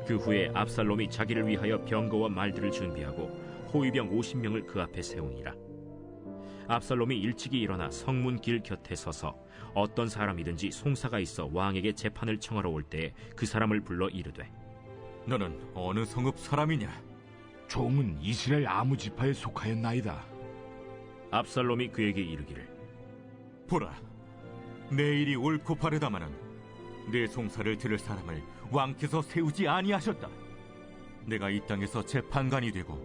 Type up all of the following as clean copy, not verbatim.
그 후에 압살롬이 자기를 위하여 병거와 말들을 준비하고 호위병 50명을 그 앞에 세우니라. 압살롬이 일찍이 일어나 성문 길 곁에 서서 어떤 사람이든지 송사가 있어 왕에게 재판을 청하러 올 때에 그 사람을 불러 이르되, 너는 어느 성읍 사람이냐? 종은 이스라엘 아무 지파에 속하였나이다. 압살롬이 그에게 이르기를, 보라, 내 일이 옳고 바르다마는 내 송사를 들을 사람을 왕께서 세우지 아니하셨다. 내가 이 땅에서 재판관이 되고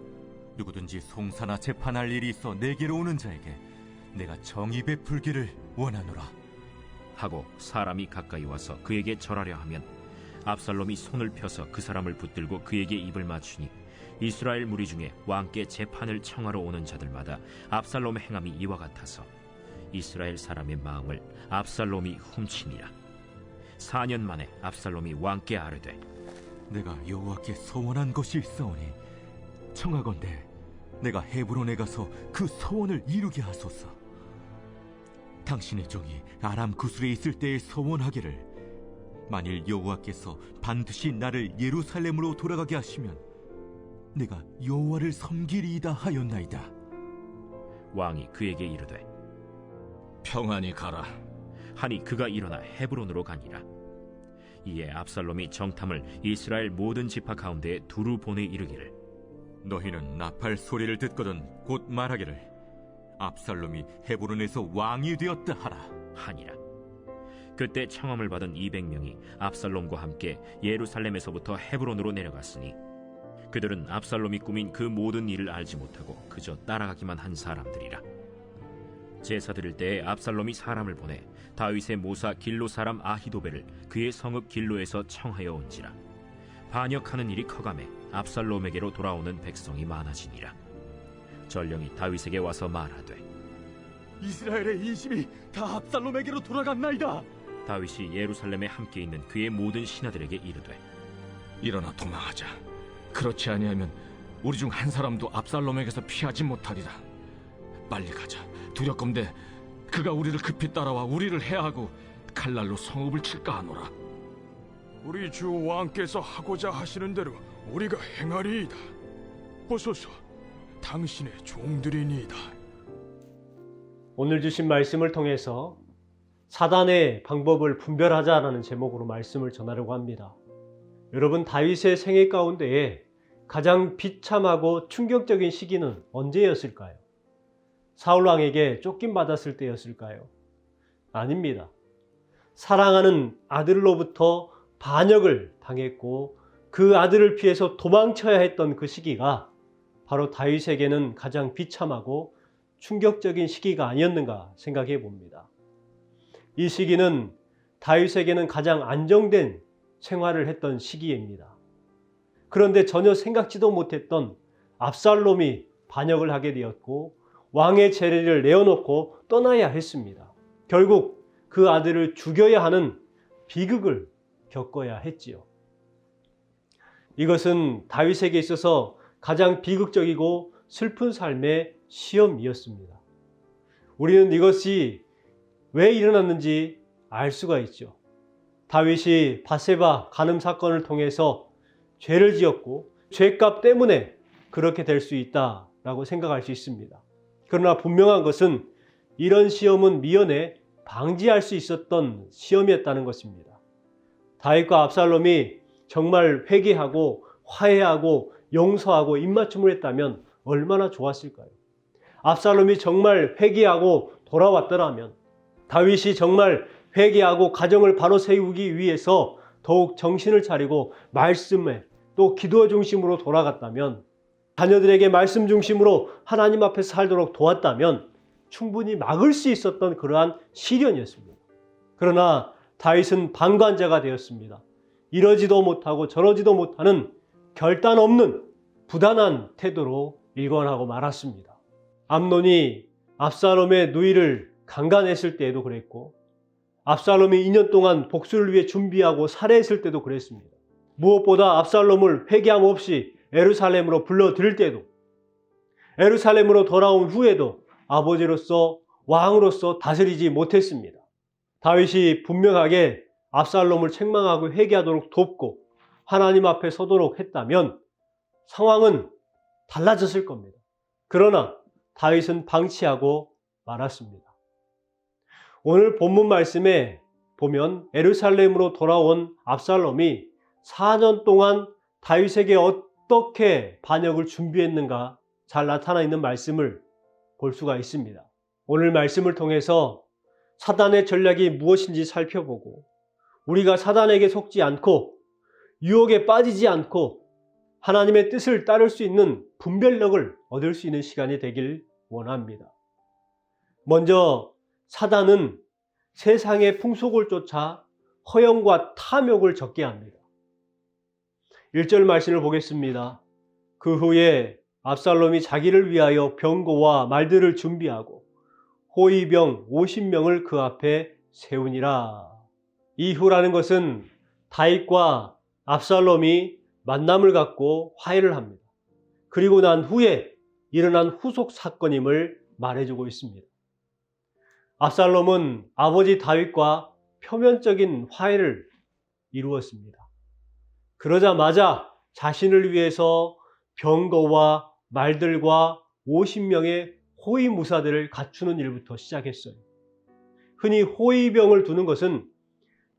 누구든지 송사나 재판할 일이 있어 내게로 오는 자에게 내가 정의 베풀기를 원하노라 하고 사람이 가까이 와서 그에게 절하려 하면 압살롬이 손을 펴서 그 사람을 붙들고 그에게 입을 맞추니 이스라엘 무리 중에 왕께 재판을 청하러 오는 자들마다 압살롬의 행함이 이와 같아서 이스라엘 사람의 마음을 압살롬이 훔치니라. 4년 만에 압살롬이 왕께 아뢰되, 내가 여호와께 소원한 것이 있사오니 청하건대 내가 헤브론에 가서 그 소원을 이루게 하소서. 당신의 종이 아람 구술에 있을 때에 소원하기를, 만일 여호와께서 반드시 나를 예루살렘으로 돌아가게 하시면 내가 여호와를 섬기리이다 하였나이다. 왕이 그에게 이르되, 평안히 가라. 하니 그가 일어나 헤브론으로 가니라. 이에 압살롬이 정탐을 이스라엘 모든 지파 가운데에 두루 보내 이르기를, 너희는 나팔 소리를 듣거든 곧 말하기를, 압살롬이 헤브론에서 왕이 되었다 하라 하니라. 그때 청함을 받은 200명이 압살롬과 함께 예루살렘에서부터 헤브론으로 내려갔으니 그들은 압살롬이 꾸민 그 모든 일을 알지 못하고 그저 따라가기만 한 사람들이라. 제사 드릴 때에 압살롬이 사람을 보내 다윗의 모사 길로 사람 아히도벨을 그의 성읍 길로에서 청하여 온지라. 반역하는 일이 커가매 압살롬에게로 돌아오는 백성이 많아지니라. 전령이 다윗에게 와서 말하되, 이스라엘의 인심이 다 압살롬에게로 돌아갔나이다. 다윗이 예루살렘에 함께 있는 그의 모든 신하들에게 이르되, 일어나 도망하자. 그렇지 아니하면 우리 중 한 사람도 압살롬에게서 피하지 못하리라. 빨리 가자. 두렵건대 그가 우리를 급히 따라와 우리를 해하고 칼날로 성읍을 칠까 하노라. 우리 주 왕께서 하고자 하시는 대로 우리가 행하리이다. 보소서, 당신의 종들이니이다. 오늘 주신 말씀을 통해서 사단의 방법을 분별하자라는 제목으로 말씀을 전하려고 합니다. 여러분, 다윗의 생애 가운데에 가장 비참하고 충격적인 시기는 언제였을까요? 사울 왕에게 쫓김받았을 때였을까요? 아닙니다. 사랑하는 아들로부터 반역을 당했고 그 아들을 피해서 도망쳐야 했던 그 시기가 바로 다윗에게는 가장 비참하고 충격적인 시기가 아니었는가 생각해 봅니다. 이 시기는 다윗에게는 가장 안정된 생활을 했던 시기입니다. 그런데 전혀 생각지도 못했던 압살롬이 반역을 하게 되었고 왕의 재리를 내어놓고 떠나야 했습니다. 결국 그 아들을 죽여야 하는 비극을 겪어야 했지요. 이것은 다윗에게 있어서 가장 비극적이고 슬픈 삶의 시험이었습니다. 우리는 이것이 왜 일어났는지 알 수가 있죠. 다윗이 밧세바 간음 사건을 통해서 죄를 지었고 죄값 때문에 그렇게 될 수 있다라고 생각할 수 있습니다. 그러나 분명한 것은 이런 시험은 미연에 방지할 수 있었던 시험이었다는 것입니다. 다윗과 압살롬이 정말 회개하고 화해하고 용서하고 입맞춤을 했다면 얼마나 좋았을까요? 압살롬이 정말 회개하고 돌아왔더라면, 다윗이 정말 회개하고 가정을 바로 세우기 위해서 더욱 정신을 차리고 말씀에 또 기도 중심으로 돌아갔다면, 자녀들에게 말씀 중심으로 하나님 앞에 살도록 도왔다면 충분히 막을 수 있었던 그러한 시련이었습니다. 그러나 다윗은 방관자가 되었습니다. 이러지도 못하고 저러지도 못하는 결단 없는 부단한 태도로 일관하고 말았습니다. 암논이 압살롬의 누이를 강간했을 때에도 그랬고, 압살롬이 2년 동안 복수를 위해 준비하고 살해했을 때도 그랬습니다. 무엇보다 압살롬을 회개함 없이 예루살렘으로 불러들일 때도, 예루살렘으로 돌아온 후에도 아버지로서 왕으로서 다스리지 못했습니다. 다윗이 분명하게 압살롬을 책망하고 회개하도록 돕고 하나님 앞에 서도록 했다면 상황은 달라졌을 겁니다. 그러나 다윗은 방치하고 말았습니다. 오늘 본문 말씀에 보면 예루살렘으로 돌아온 압살롬이 4년 동안 다윗에게 어떻게 반역을 준비했는가 잘 나타나 있는 말씀을 볼 수가 있습니다. 오늘 말씀을 통해서 사단의 전략이 무엇인지 살펴보고 우리가 사단에게 속지 않고 유혹에 빠지지 않고 하나님의 뜻을 따를 수 있는 분별력을 얻을 수 있는 시간이 되길 원합니다. 먼저 사단은 세상의 풍속을 쫓아 허영과 탐욕을 적게 합니다. 1절 말씀을 보겠습니다. 그 후에 압살롬이 자기를 위하여 병거와 말들을 준비하고 호위병 50명을 그 앞에 세우니라. 이후라는 것은 다윗과 압살롬이 만남을 갖고 화해를 합니다. 그리고 난 후에 일어난 후속 사건임을 말해주고 있습니다. 압살롬은 아버지 다윗과 표면적인 화해를 이루었습니다. 그러자마자 자신을 위해서 병거와 말들과 50명의 호위무사들을 갖추는 일부터 시작했어요. 흔히 호위병을 두는 것은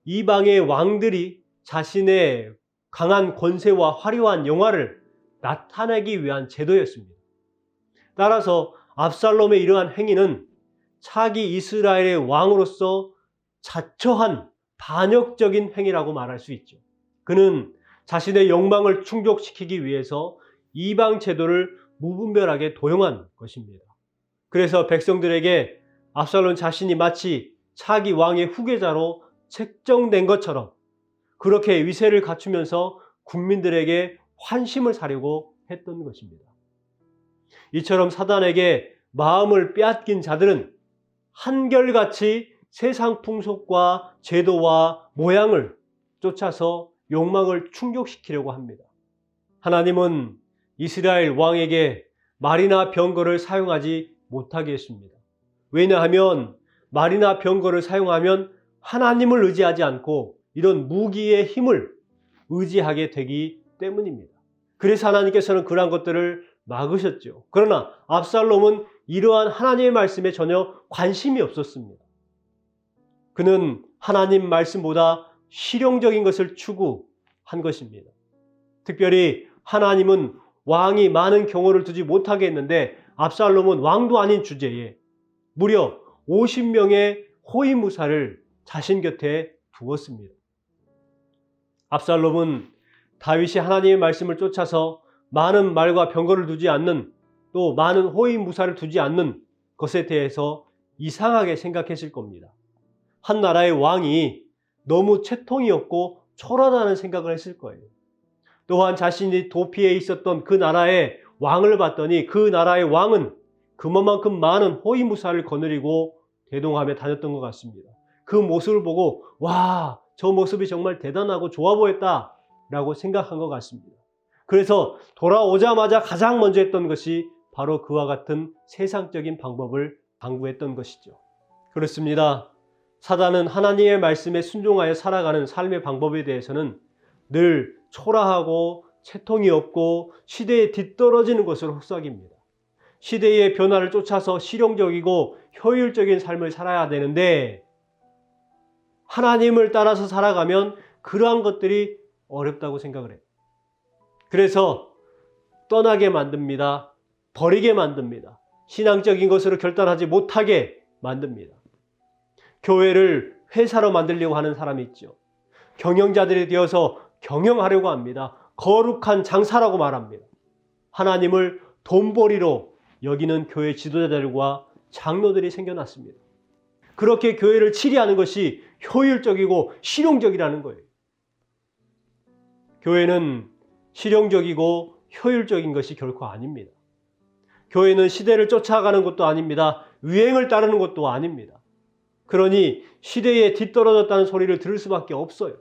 이방의 왕들이 자신의 강한 권세와 화려한 영화를 나타내기 위한 제도였습니다. 따라서 압살롬의 이러한 행위는 차기 이스라엘의 왕으로서 자처한 반역적인 행위라고 말할 수 있죠. 그는 자신의 욕망을 충족시키기 위해서 이방 제도를 무분별하게 도용한 것입니다. 그래서 백성들에게 압살롬 자신이 마치 차기 왕의 후계자로 책정된 것처럼 그렇게 위세를 갖추면서 국민들에게 환심을 사려고 했던 것입니다. 이처럼 사단에게 마음을 빼앗긴 자들은 한결같이 세상 풍속과 제도와 모양을 쫓아서 욕망을 충족시키려고 합니다. 하나님은 이스라엘 왕에게 말이나 병거를 사용하지 못하게 했습니다. 왜냐하면 말이나 병거를 사용하면 하나님을 의지하지 않고 이런 무기의 힘을 의지하게 되기 때문입니다. 그래서 하나님께서는 그러한 것들을 막으셨죠. 그러나 압살롬은 이러한 하나님의 말씀에 전혀 관심이 없었습니다. 그는 하나님 말씀보다 실용적인 것을 추구한 것입니다. 특별히 하나님은 왕이 많은 경호를 두지 못하게 했는데 압살롬은 왕도 아닌 주제에 무려 50명의 호위무사를 자신 곁에 두었습니다. 압살롬은 다윗이 하나님의 말씀을 쫓아서 많은 말과 병거를 두지 않는 또 많은 호위무사를 두지 않는 것에 대해서 이상하게 생각했을 겁니다. 한 나라의 왕이 너무 채통이 없고 초라하다는 생각을 했을 거예요. 또한 자신이 도피해 있었던 그 나라의 왕을 봤더니 그 나라의 왕은 그만큼 많은 호위무사를 거느리고 대동하며 다녔던 것 같습니다. 그 모습을 보고 와, 저 모습이 정말 대단하고 좋아 보였다 라고 생각한 것 같습니다. 그래서 돌아오자마자 가장 먼저 했던 것이 바로 그와 같은 세상적인 방법을 강구했던 것이죠. 그렇습니다. 사단은 하나님의 말씀에 순종하여 살아가는 삶의 방법에 대해서는 늘 초라하고 채통이 없고 시대에 뒤떨어지는 것으로 속삭입니다. 시대의 변화를 쫓아서 실용적이고 효율적인 삶을 살아야 되는데 하나님을 따라서 살아가면 그러한 것들이 어렵다고 생각을 해요. 그래서 떠나게 만듭니다. 버리게 만듭니다. 신앙적인 것으로 결단하지 못하게 만듭니다. 교회를 회사로 만들려고 하는 사람이 있죠. 경영자들이 되어서 경영하려고 합니다. 거룩한 장사라고 말합니다. 하나님을 돈벌이로 여기는 교회 지도자들과 장로들이 생겨났습니다. 그렇게 교회를 치리하는 것이 효율적이고 실용적이라는 거예요. 교회는 실용적이고 효율적인 것이 결코 아닙니다. 교회는 시대를 쫓아가는 것도 아닙니다. 유행을 따르는 것도 아닙니다. 그러니 시대에 뒤떨어졌다는 소리를 들을 수밖에 없어요.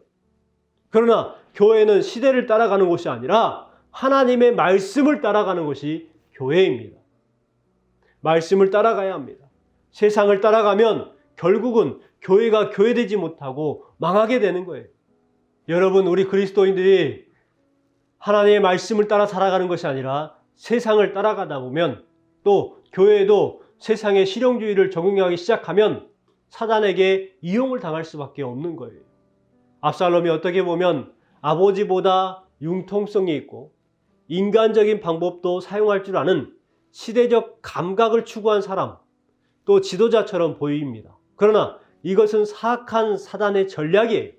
그러나 교회는 시대를 따라가는 것이 아니라 하나님의 말씀을 따라가는 것이 교회입니다. 말씀을 따라가야 합니다. 세상을 따라가면 결국은 교회가 교회되지 못하고 망하게 되는 거예요. 여러분, 우리 그리스도인들이 하나님의 말씀을 따라 살아가는 것이 아니라 세상을 따라가다 보면, 또 교회도 세상의 실용주의를 적용하기 시작하면 사단에게 이용을 당할 수밖에 없는 거예요. 압살롬이 어떻게 보면 아버지보다 융통성이 있고 인간적인 방법도 사용할 줄 아는 시대적 감각을 추구한 사람, 또 지도자처럼 보입니다. 그러나 이것은 사악한 사단의 전략이에요.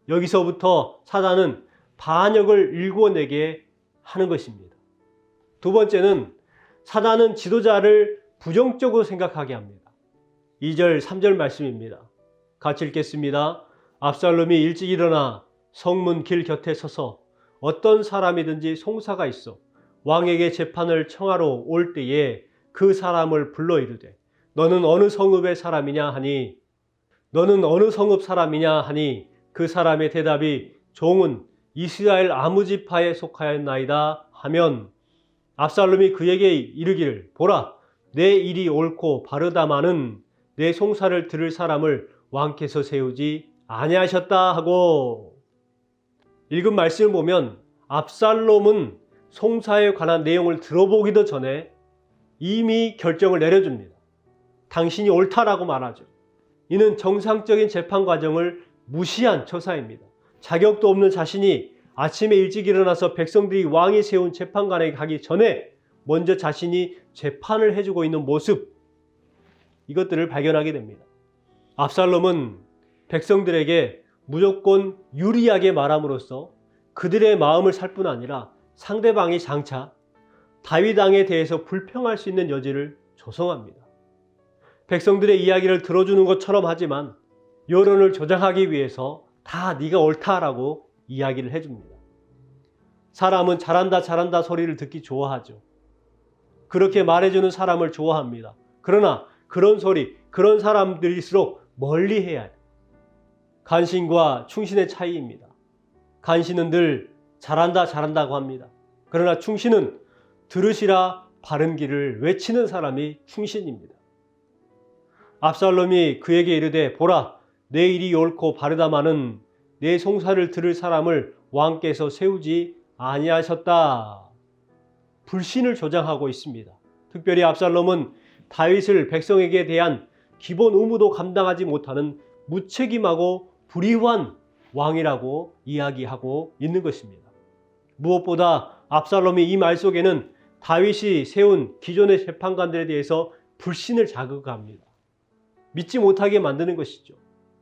여기서부터 사단은 반역을 일궈내게 하는 것입니다. 두 번째는 사단은 지도자를 부정적으로 생각하게 합니다. 2절, 3절 말씀입니다. 같이 읽겠습니다. 압살롬이 일찍 일어나 성문 길 곁에 서서 어떤 사람이든지 송사가 있어 왕에게 재판을 청하러 올 때에 그 사람을 불러 이르되 너는 어느 성읍의 사람이냐 하니 그 사람의 대답이 종은 이스라엘 아무 지파에 속하였나이다 하면 압살롬이 그에게 이르기를 보라 내 일이 옳고 바르다마는 내 송사를 들을 사람을 왕께서 세우지 아니하셨다 하고, 읽은 말씀을 보면 압살롬은 송사에 관한 내용을 들어보기도 전에 이미 결정을 내려줍니다. 당신이 옳다라고 말하죠. 이는 정상적인 재판 과정을 무시한 처사입니다. 자격도 없는 자신이 아침에 일찍 일어나서 백성들이 왕이 세운 재판관에게 가기 전에 먼저 자신이 재판을 해주고 있는 모습, 이것들을 발견하게 됩니다. 압살롬은 백성들에게 무조건 유리하게 말함으로써 그들의 마음을 살 뿐 아니라 상대방이 장차 다윗 왕에 대해서 불평할 수 있는 여지를 조성합니다. 백성들의 이야기를 들어주는 것처럼 하지만 여론을 조장하기 위해서 다 네가 옳다라고 이야기를 해줍니다. 사람은 잘한다 소리를 듣기 좋아하죠. 그렇게 말해주는 사람을 좋아합니다. 그러나 그런 소리, 그런 사람들일수록 멀리 해야 해요. 간신과 충신의 차이입니다. 간신은 늘 잘한다고 합니다. 그러나 충신은 들으시라 바른 길을 외치는 사람이 충신입니다. 압살롬이 그에게 이르되 보라 내 일이 옳고 바르다마는 내 송사를 들을 사람을 왕께서 세우지 아니하셨다. 불신을 조장하고 있습니다. 특별히 압살롬은 다윗을 백성에게 대한 기본 의무도 감당하지 못하는 무책임하고 불의한 왕이라고 이야기하고 있는 것입니다. 무엇보다 압살롬이 이 말 속에는 다윗이 세운 기존의 재판관들에 대해서 불신을 자극합니다. 믿지 못하게 만드는 것이죠.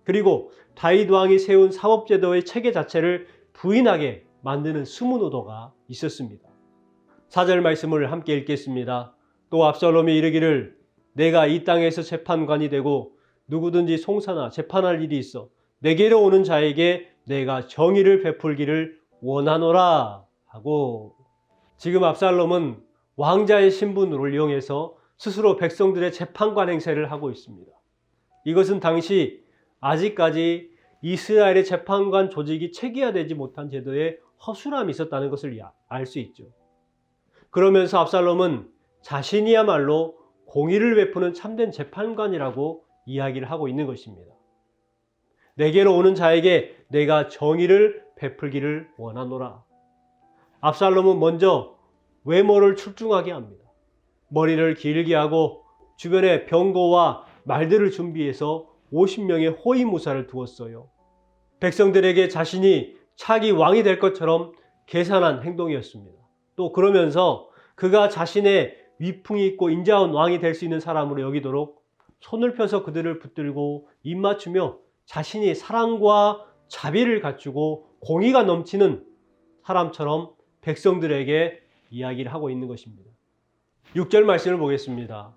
그리고 다윗 왕이 세운 사법제도의 체계 자체를 부인하게 만드는 숨은 의도가 있었습니다. 4절 말씀을 함께 읽겠습니다. 또 압살롬이 이르기를 내가 이 땅에서 재판관이 되고 누구든지 송사나 재판할 일이 있어 내게로 오는 자에게 내가 정의를 베풀기를 원하노라 하고, 지금 압살롬은 왕자의 신분을 이용해서 스스로 백성들의 재판관 행세를 하고 있습니다. 이것은 당시 아직까지 이스라엘의 재판관 조직이 체계화되지 못한 제도에 허술함이 있었다는 것을 알 수 있죠. 그러면서 압살롬은 자신이야말로 공의를 베푸는 참된 재판관이라고 이야기를 하고 있는 것입니다. 내게로 오는 자에게 내가 정의를 베풀기를 원하노라. 압살롬은 먼저 외모를 출중하게 합니다. 머리를 길게 하고 주변에 병거와 말들을 준비해서 50명의 호위무사를 두었어요. 백성들에게 자신이 차기 왕이 될 것처럼 계산한 행동이었습니다. 또 그러면서 그가 자신의 위풍이 있고 인자한 왕이 될 수 있는 사람으로 여기도록 손을 펴서 그들을 붙들고 입맞추며 자신이 사랑과 자비를 갖추고 공의가 넘치는 사람처럼 백성들에게 이야기를 하고 있는 것입니다. 6절 말씀을 보겠습니다.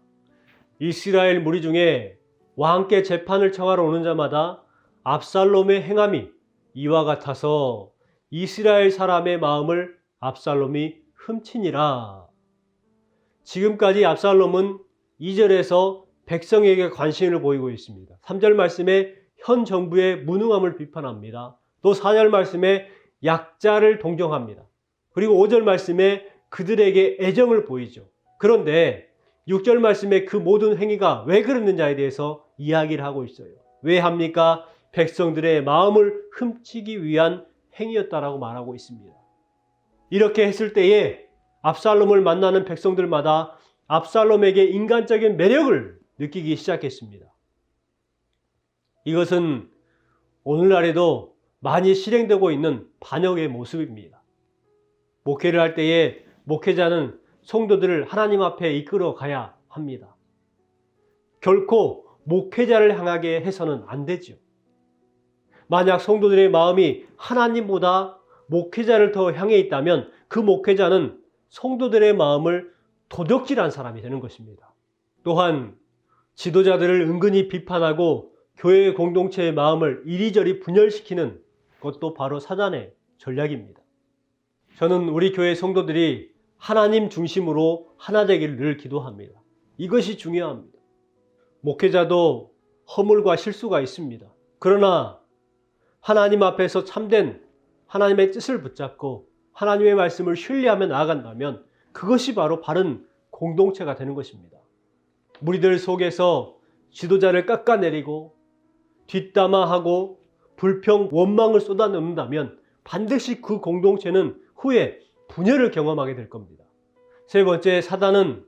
이스라엘 무리 중에 왕께 재판을 청하러 오는 자마다 압살롬의 행함이 이와 같아서 이스라엘 사람의 마음을 압살롬이 훔치니라. 지금까지 압살롬은 2절에서 백성에게 관심을 보이고 있습니다. 3절 말씀에 현 정부의 무능함을 비판합니다. 또 4절 말씀에 약자를 동정합니다. 그리고 5절 말씀에 그들에게 애정을 보이죠. 그런데 6절 말씀에 그 모든 행위가 왜 그랬는지에 대해서 이야기를 하고 있어요. 왜 합니까? 백성들의 마음을 훔치기 위한 행위였다라고 말하고 있습니다. 이렇게 했을 때에 압살롬을 만나는 백성들마다 압살롬에게 인간적인 매력을 느끼기 시작했습니다. 이것은 오늘날에도 많이 실행되고 있는 반역의 모습입니다. 목회를 할 때에 목회자는 성도들을 하나님 앞에 이끌어 가야 합니다. 결코 목회자를 향하게 해서는 안 되죠. 만약 성도들의 마음이 하나님보다 목회자를 더 향해 있다면 그 목회자는 성도들의 마음을 도적질한 사람이 되는 것입니다. 또한 지도자들을 은근히 비판하고 교회 공동체의 마음을 이리저리 분열시키는 것도 바로 사단의 전략입니다. 저는 우리 교회 성도들이 하나님 중심으로 하나 되기를 늘 기도합니다. 이것이 중요합니다. 목회자도 허물과 실수가 있습니다. 그러나 하나님 앞에서 참된 하나님의 뜻을 붙잡고 하나님의 말씀을 신뢰하며 나아간다면 그것이 바로 바른 공동체가 되는 것입니다. 무리들 속에서 지도자를 깎아내리고 뒷담화하고 불평, 원망을 쏟아놓는다면 반드시 그 공동체는 후에 분열을 경험하게 될 겁니다. 세 번째, 사단은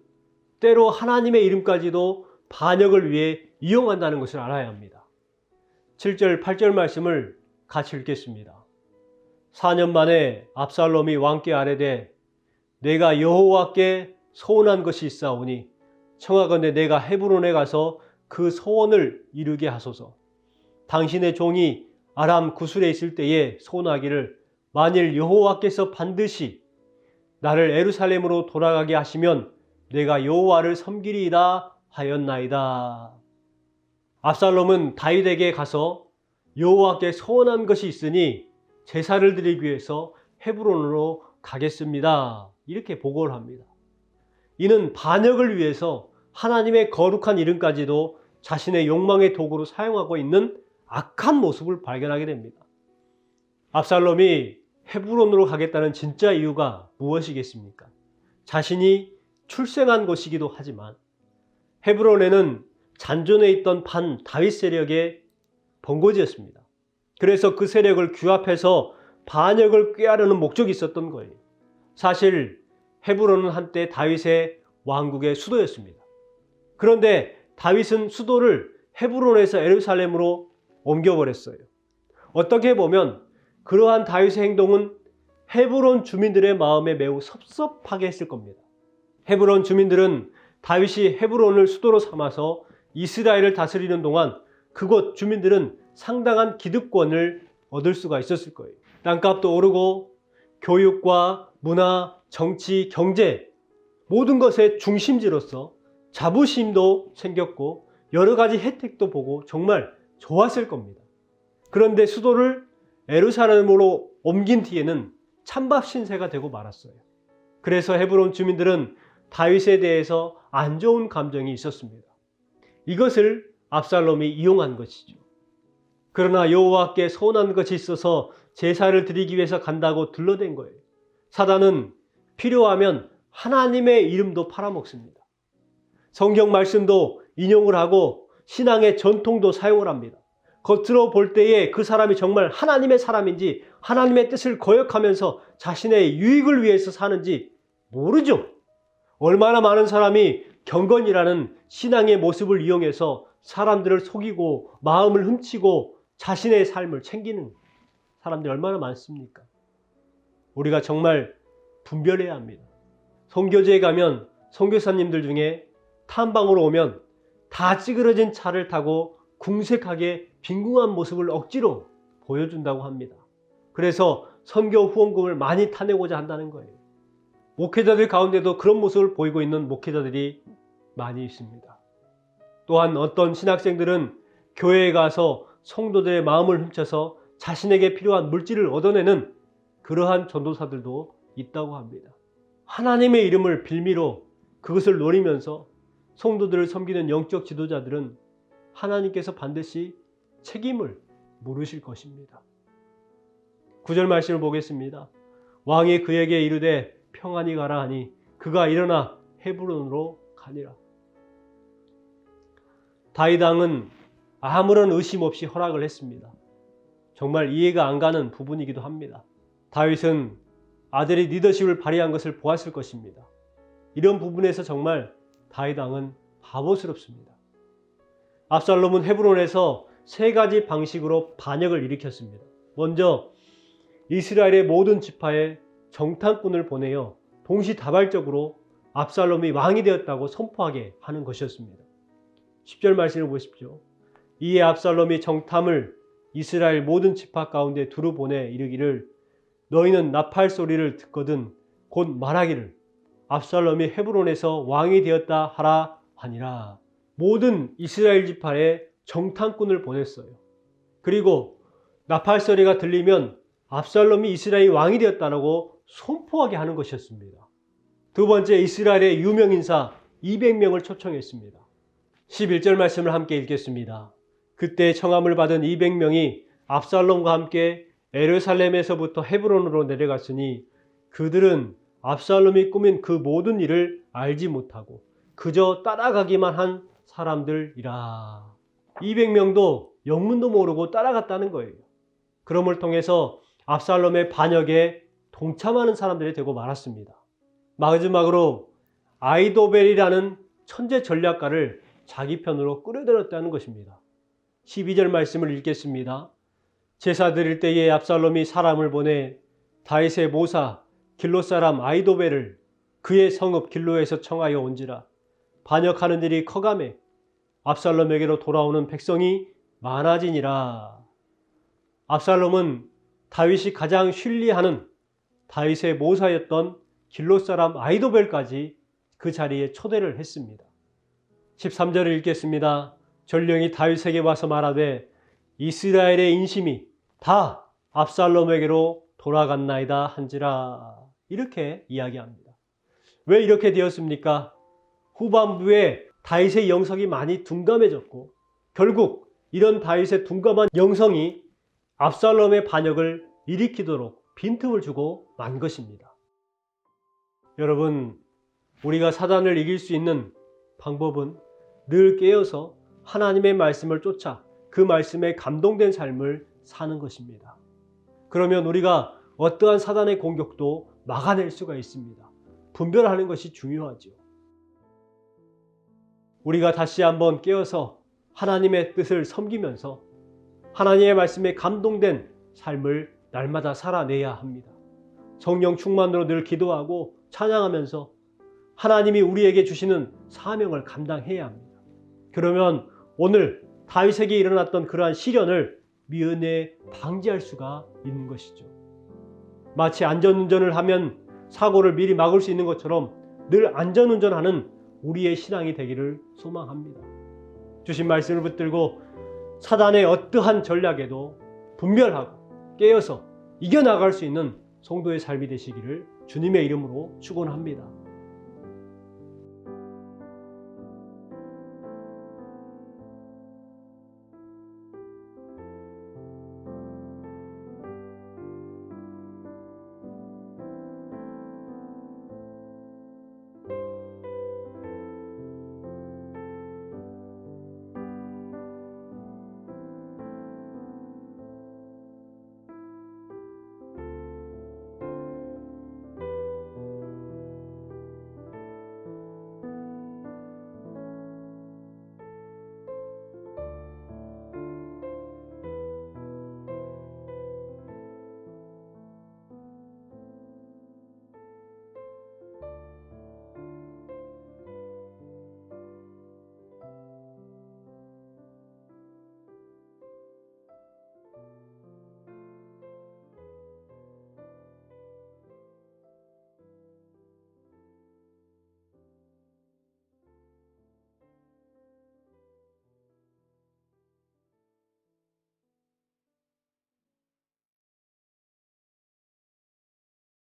때로 하나님의 이름까지도 반역을 위해 이용한다는 것을 알아야 합니다. 7절, 8절 말씀을 같이 읽겠습니다. 4년 만에 압살롬이 왕께 아뢰되 내가 여호와께 소원한 것이 있사오니 청하건대 내가 헤브론에 가서 그 소원을 이루게 하소서. 당신의 종이 아람 구술에 있을 때에 소원하기를 만일 여호와께서 반드시 나를 예루살렘으로 돌아가게 하시면 내가 여호와를 섬기리이다 하였나이다. 압살롬은 다윗에게 가서 여호와께 소원한 것이 있으니 제사를 드리기 위해서 헤브론으로 가겠습니다. 이렇게 보고를 합니다. 이는 반역을 위해서 하나님의 거룩한 이름까지도 자신의 욕망의 도구로 사용하고 있는 악한 모습을 발견하게 됩니다. 압살롬이 헤브론으로 가겠다는 진짜 이유가 무엇이겠습니까? 자신이 출생한 곳이기도 하지만 헤브론에는 잔존해 있던 반 다윗 세력의 번거지였습니다. 그래서 그 세력을 규합해서 반역을 꾀하려는 목적이 있었던 거예요. 사실 헤브론은 한때 다윗의 왕국의 수도였습니다. 그런데 다윗은 수도를 헤브론에서 예루살렘으로 옮겨버렸어요. 어떻게 보면 그러한 다윗의 행동은 헤브론 주민들의 마음에 매우 섭섭하게 했을 겁니다. 헤브론 주민들은 다윗이 헤브론을 수도로 삼아서 이스라엘을 다스리는 동안 그곳 주민들은 상당한 기득권을 얻을 수가 있었을 거예요. 땅값도 오르고 교육과 문화, 정치, 경제 모든 것의 중심지로서 자부심도 생겼고 여러 가지 혜택도 보고 정말 좋았을 겁니다. 그런데 수도를 예루살렘으로 옮긴 뒤에는 찬밥 신세가 되고 말았어요. 그래서 헤브론 주민들은 다윗에 대해서 안 좋은 감정이 있었습니다. 이것을 압살롬이 이용한 것이죠. 그러나 여호와께 소원한 것이 있어서 제사를 드리기 위해서 간다고 둘러댄 거예요. 사단은 필요하면 하나님의 이름도 팔아먹습니다. 성경 말씀도 인용을 하고 신앙의 전통도 사용을 합니다. 겉으로 볼 때에 그 사람이 정말 하나님의 사람인지 하나님의 뜻을 거역하면서 자신의 유익을 위해서 사는지 모르죠. 얼마나 많은 사람이 경건이라는 신앙의 모습을 이용해서 사람들을 속이고 마음을 훔치고 자신의 삶을 챙기는 사람들이 얼마나 많습니까? 우리가 정말 분별해야 합니다. 선교지에 가면 선교사님들 중에 탐방으로 오면 다 찌그러진 차를 타고 궁색하게 빈궁한 모습을 억지로 보여준다고 합니다. 그래서 선교 후원금을 많이 타내고자 한다는 거예요. 목회자들 가운데도 그런 모습을 보이고 있는 목회자들이 많이 있습니다. 또한 어떤 신학생들은 교회에 가서 성도들의 마음을 훔쳐서 자신에게 필요한 물질을 얻어내는 그러한 전도사들도 있다고 합니다. 하나님의 이름을 빌미로 그것을 노리면서 성도들을 섬기는 영적 지도자들은 하나님께서 반드시 책임을 물으실 것입니다. 9절 말씀을 보겠습니다. 왕이 그에게 이르되 평안히 가라 하니 그가 일어나 헤브론으로 가니라. 다윗 왕은 아무런 의심 없이 허락을 했습니다. 정말 이해가 안 가는 부분이기도 합니다. 다윗은 아들이 리더십을 발휘한 것을 보았을 것입니다. 이런 부분에서 정말 다윗 왕은 바보스럽습니다. 압살롬은 헤브론에서 세 가지 방식으로 반역을 일으켰습니다. 먼저 이스라엘의 모든 지파에 정탐꾼을 보내어 동시다발적으로 압살롬이 왕이 되었다고 선포하게 하는 것이었습니다. 10절 말씀을 보십시오. 이에 압살롬이 정탐을 이스라엘 모든 지파 가운데 두루 보내 이르기를 너희는 나팔 소리를 듣거든 곧 말하기를 압살롬이 헤브론에서 왕이 되었다 하라 하니라. 모든 이스라엘 지파에 정탐꾼을 보냈어요. 그리고 나팔 소리가 들리면 압살롬이 이스라엘 왕이 되었다라고 선포하게 하는 것이었습니다. 두 번째, 이스라엘의 유명인사 200명을 초청했습니다. 11절 말씀을 함께 읽겠습니다. 그때 청함을 받은 200명이 압살롬과 함께 예루살렘에서부터 헤브론으로 내려갔으니 그들은 압살롬이 꾸민 그 모든 일을 알지 못하고 그저 따라가기만 한 사람들이라. 200명도 영문도 모르고 따라갔다는 거예요. 그럼을 통해서 압살롬의 반역에 동참하는 사람들이 되고 말았습니다. 마지막으로 아이도벨이라는 천재 전략가를 자기 편으로 끌어들였다는 것입니다. 12절 말씀을 읽겠습니다. 제사 드릴 때에 압살롬이 사람을 보내 다윗의 모사 길롯 사람 아이도벨을 그의 성읍 길로에서 청하여 온지라. 반역하는 일이 커가매 압살롬에게로 돌아오는 백성이 많아지니라. 압살롬은 다윗이 가장 신뢰하는 다윗의 모사였던 길롯 사람 아이도벨까지 그 자리에 초대를 했습니다. 13절을 읽겠습니다. 전령이 다윗에게 와서 말하되 이스라엘의 인심이 다 압살롬에게로 돌아갔나이다 한지라. 이렇게 이야기합니다. 왜 이렇게 되었습니까? 후반부에 다윗의 영성이 많이 둔감해졌고 결국 이런 다윗의 둔감한 영성이 압살롬의 반역을 일으키도록 빈틈을 주고 만 것입니다. 여러분, 우리가 사단을 이길 수 있는 방법은 늘 깨어서 하나님의 말씀을 쫓아 그 말씀에 감동된 삶을 사는 것입니다. 그러면 우리가 어떠한 사단의 공격도 막아낼 수가 있습니다. 분별하는 것이 중요하죠. 우리가 다시 한번 깨어서 하나님의 뜻을 섬기면서 하나님의 말씀에 감동된 삶을 날마다 살아내야 합니다. 성령 충만으로 늘 기도하고 찬양하면서 하나님이 우리에게 주시는 사명을 감당해야 합니다. 그러면 오늘 다윗에게 일어났던 그러한 시련을 미연에 방지할 수가 있는 것이죠. 마치 안전운전을 하면 사고를 미리 막을 수 있는 것처럼 늘 안전운전하는 우리의 신앙이 되기를 소망합니다. 주신 말씀을 붙들고 사단의 어떠한 전략에도 분별하고 깨어서 이겨나갈 수 있는 성도의 삶이 되시기를 주님의 이름으로 축원합니다.